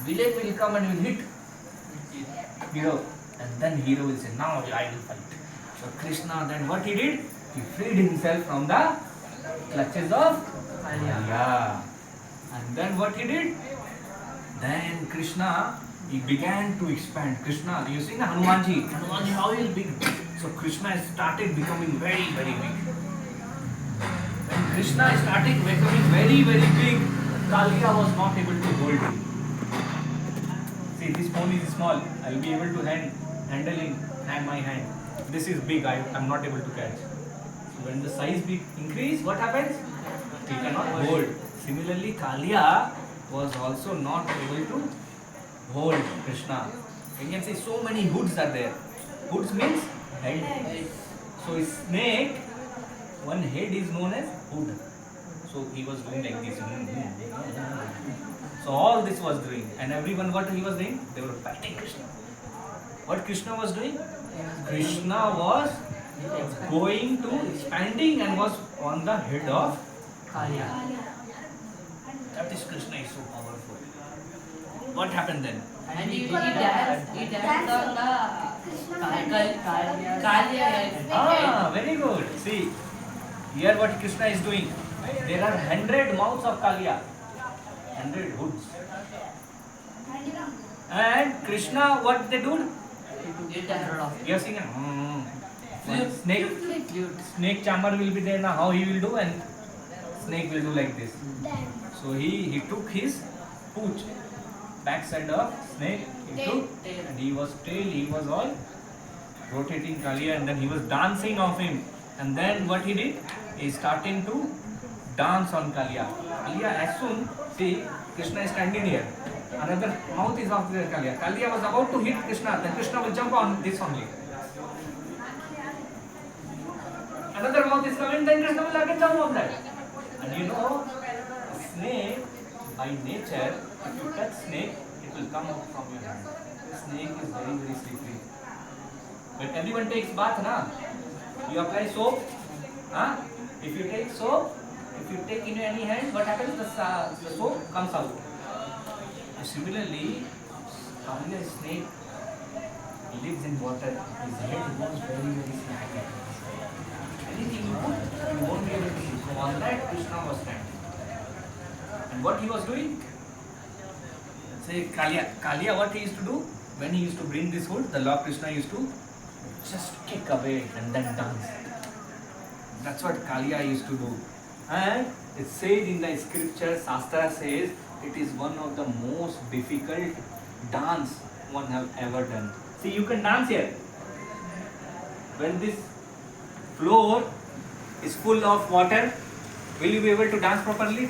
villain will come and will hit hero, and then hero will say, now I will fight. So Krishna then what he did? He freed himself from the clutches of Kaliya. And then what he did? Then Krishna, he began to expand. Krishna, you see the Hanumanji. Hanumanji, how he is big. So Krishna started becoming very, very big. When Krishna started becoming very, very big, Kaliya was not able to hold him. See, this phone is small. I will be able to handle in my hand. This is big. I am not able to catch. So when the size increase, what happens? He cannot hold. Similarly, Kaliya was also not able to hold Krishna. You can see so many hoods are there. Hoods means head. So a snake, one head is known as hood. So he was doing like this. So all this was doing, and everyone what he was doing? They were fighting Krishna. What Krishna was doing? Krishna was going to expanding and was on the head of Kaliya. That is Krishna is so powerful. What happened then? And he danced on the Kaliya. Ah, very good. See, here what Krishna is doing. There are 100 mouths of Kaliya, 100 hoods. And Krishna, what they do? You have seen snake charmer will be there now. How he will do, and snake will do like this. So he took his pooch, backside of snake. He took, and he was all rotating Kaliya, and then he was dancing of him. And then what he did? He starting to dance on Kaliya. Kaliya, as soon, see, Krishna is standing here. Another mouth is of the Kaliya. Kaliya was about to hit Krishna, then Krishna will jump on this only. Another mouth is coming, then Krishna will again jump on that. And you know, a snake, by nature, if you touch snake, it will come out from your hand. Snake is very, very slippery. But everyone takes bath, na? You apply soap, huh? If you take soap, if you take in any hand, what happens? The soap comes out. Similarly, Kaliya snake lives in water. His head goes very, very slippery. Anything you put, you won't be able to see. So on that, Krishna was standing. And what he was doing? Say Kaliya, what he used to do? When he used to bring this hood, the Lord Krishna used to just kick away and then dance. That's what Kaliya used to do. And it says in the scripture, Shastra says, it is one of the most difficult dance one have ever done. See, you can dance here. When this floor is full of water, will you be able to dance properly?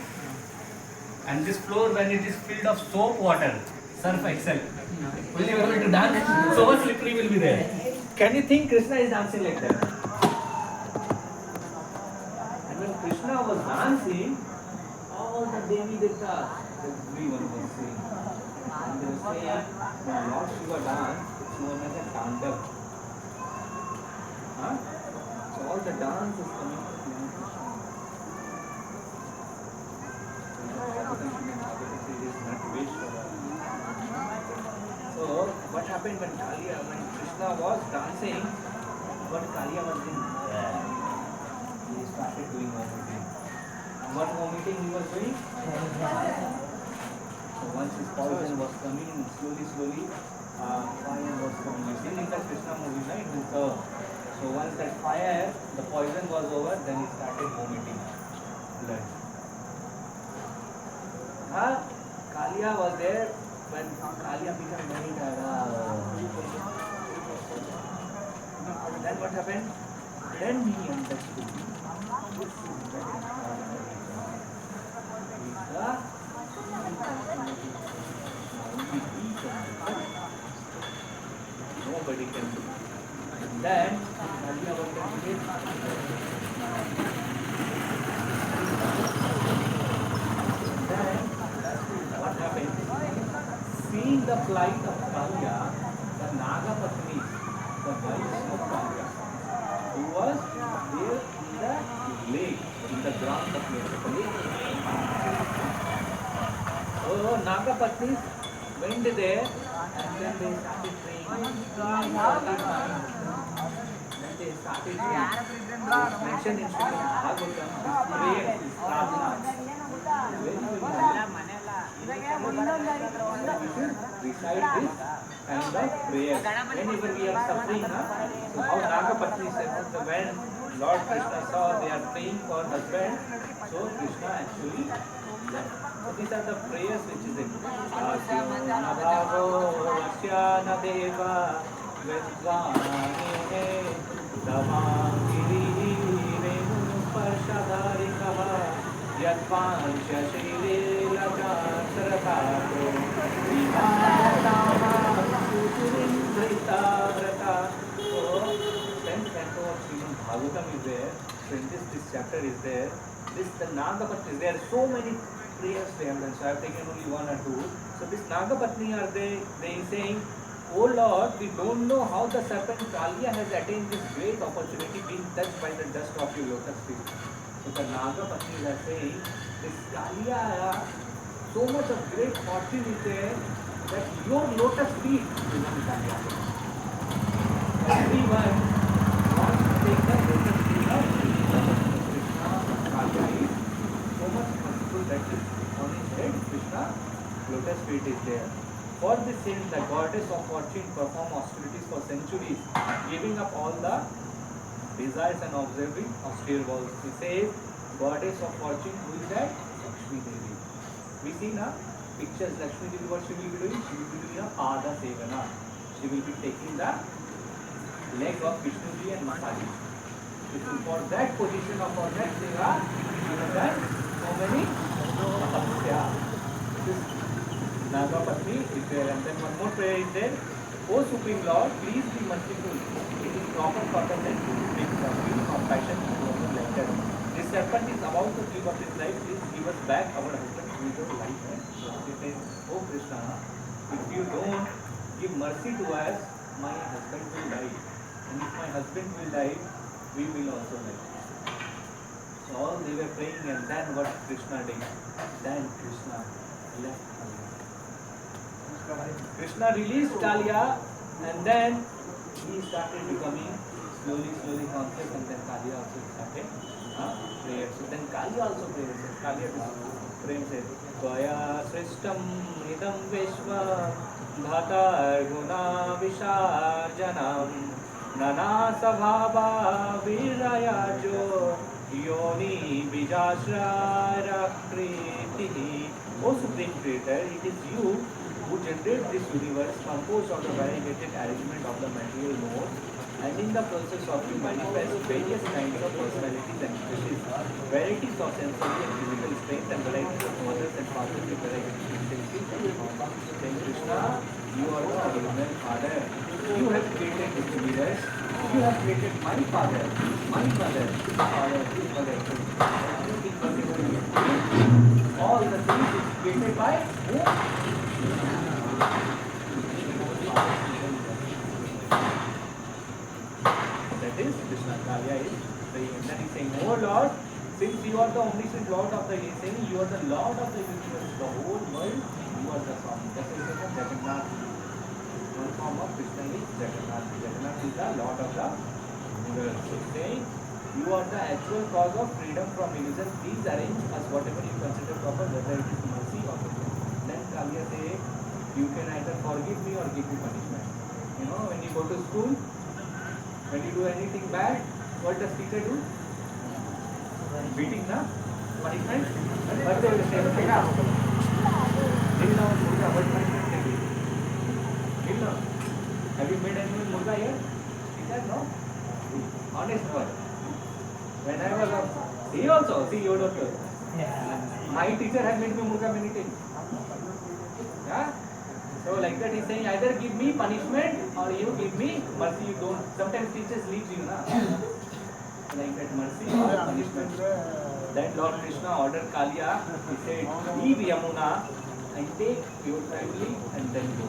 And this floor, when it is filled of soap water, Surf Excel, will you be able to dance? So much slippery will be there. Can you think Krishna is dancing like that? And when Krishna was dancing, all the Devi Devtas, everyone was saying. And they were saying, when Lord Shiva dance, it's known as a Tandav. Huh? So all the dance is coming from Krishna. So what happened when Krishna was dancing, what Kaliya was doing? He started doing vomiting. What vomiting he was doing? So once his poison was coming, slowly, fire was coming. You see in the Krishna movie, right? So once that fire, the poison was over, then he started vomiting blood. Kaliya was there when Kaliya became very tired. Then what happened? Then he understood. This is very nobody can do. And then Kaliya was complete. Then what happened? Seeing the plight of Kaliya, the Nagapatni, the wife of Kaliya, who was there in the lake, in the ground of lake. So Nagapatni went there and then they started praying. Then they started praying. It's mentioned in Srimad Bhagavatam, this prayer is sadhana. Very, very recite this kind of prayer. Whenever we are suffering, so how Nagapatni said that when Lord Krishna saw they are praying for husband, so Krishna actually left. So these are the prayers which is in Nabhavo Vasyana Deva Vedvane Damangiri Renu Parshadharikaha Yadvancha Shire Lajasaratato Vimanatama Suturindrita Vrata. So 10th canto of Srimad Bhagavatam is there. So in this chapter is there. This the Nagapatni is there. So many prayers they have done. So I have taken only one or two. So this Nagapatni are they saying, Oh Lord, we don't know how the serpent Kalia has attained this great opportunity being touched by the dust of your lotus feet. So the Nagapatnis are saying, this Kalia, so much of great fortune is there that your lotus feet become Kalia. Everyone wants to take the lotus feet of Krishna. Kalia is so much merciful that on his head, Krishna lotus feet is there. For this sin, the goddess of fortune performed austerities for centuries, giving up all the desires and observing austere vows. He says, goddess of fortune, who is that? Lakshmi Devi. We see now pictures, Lakshmi Devi, what she will be doing? She will be doing a Pada Sevana. She will be taking the leg of Vishnuji and Mataji. For that position of for that seva, she has done so many tapasya. Nagapatni is there, and then one more prayer is there. O Supreme Lord, please be merciful. It is proper for the men to take compassion towards the latter. This serpent is about to give up his life. Please give us back our husband with your life. He says, Oh Krishna, if you don't give mercy to us, my husband will die. And if my husband will die, we will also die. So all they were praying, and then what Krishna did? Then Krishna left. Krishna released Kalia, and then he started becoming slowly conscious, and then Kalia also started prayer. So then Kalia also prays. Kalia prays, Tvaya Srishtam Idam Vishwa Bhata Guna Visharjanam Nana Sabhava Virayajo Yoni Bijashrara Kriti. O Supreme Creator, it is you who generate this universe composed of the variegated arrangement of the material modes, and in the process of you manifest various kinds of personalities and species, varieties of sensory and physical strength, and varieties of mothers and fathers with varieties of intensity. Then Krishna, you are the original father. You have created this universe. You have created my father, my mother, his father, his mother. Everything possible. All the things is created by who? That is Krishna. Kalia is saying, and then he's saying, Oh Lord, since you are the omniscient Lord of the saying, you are the Lord of the universe, the whole world, you are the Swami. That's why he said Jagannath. One form of Krishna is Jagannath. Jagannath is the Lord of the universe. So he's saying, you are the actual cause of freedom from illusion. Please arrange us whatever you consider proper, whether it is mercy or goodness. Then Kalia says, you can either forgive me or give me punishment. You know, when you go to school, when you do anything bad, what does teacher do? Beating, na? Punishment? But they will say, what punishment they give? Have you made anyone murga here? He said, no. Honest word. When I was he also, see you don't know. My teacher had made me murga many times. Yeah? So like that he's saying, either give me punishment or you give me mercy. You don't. Sometimes teachers leave you, na? Like that, mercy or punishment. Then Lord Krishna ordered Kalia. He said, leave Yamuna and take your family and then go.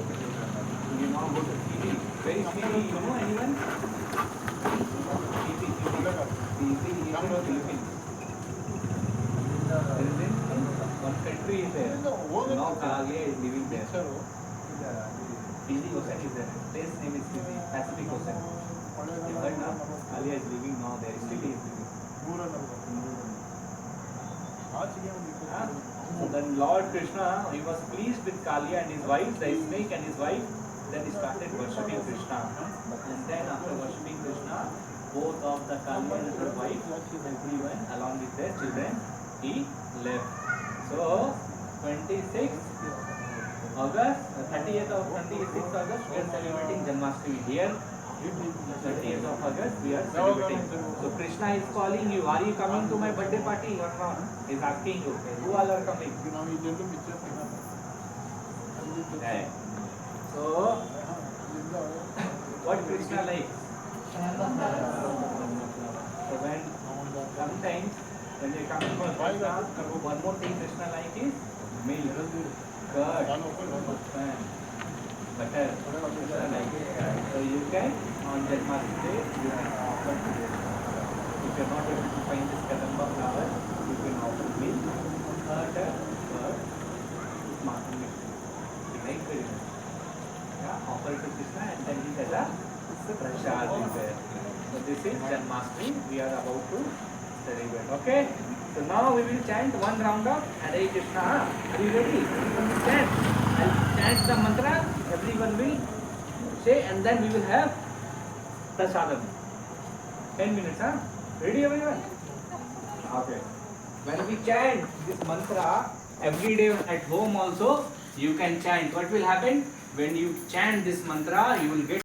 You now go to Fiji. Where is Fiji? You know anyone? Fiji is in Philippines. There is in one country is there. Now Kalia is living there. Fiji Ocean is there. Place name is Fiji. Pacific Ocean. You heard now? Kalia is living now there. Still he is living. So then Lord Krishna, he was pleased with Kalia and his wife, the snake and his wife. Then he started worshipping Krishna. And then after worshipping Krishna, both of the Kalia and her wife, everyone along with their children, he left. So 26th August, 30th of 26th August, we are celebrating Janmashtami here. 30th of August, we are celebrating. So Krishna is calling you. Are you coming to my birthday party or not? He is asking you. Who all are coming? Right. So, what Krishna likes? So when sometimes when they come for Krishna, one more thing Krishna likes is milk, curd, butter. Krishna likes. So you can on Janmashtami day you can offer to this. If you are not able to find this kadamba flower, you can offer milk, curd, milk. Right? Yeah, offer to Krishna and then he has a prasad is there. So this is Janmashtami. We are about to celebrate. Okay? So now we will chant one round of Hare Krishna. Are you ready? Chant. I'll chant the mantra. Everyone will say and then we will have prasadam. 10 minutes, huh? Ready everyone? Okay. When we chant this mantra every day at home also, you can chant. What will happen? When you chant this mantra, you will get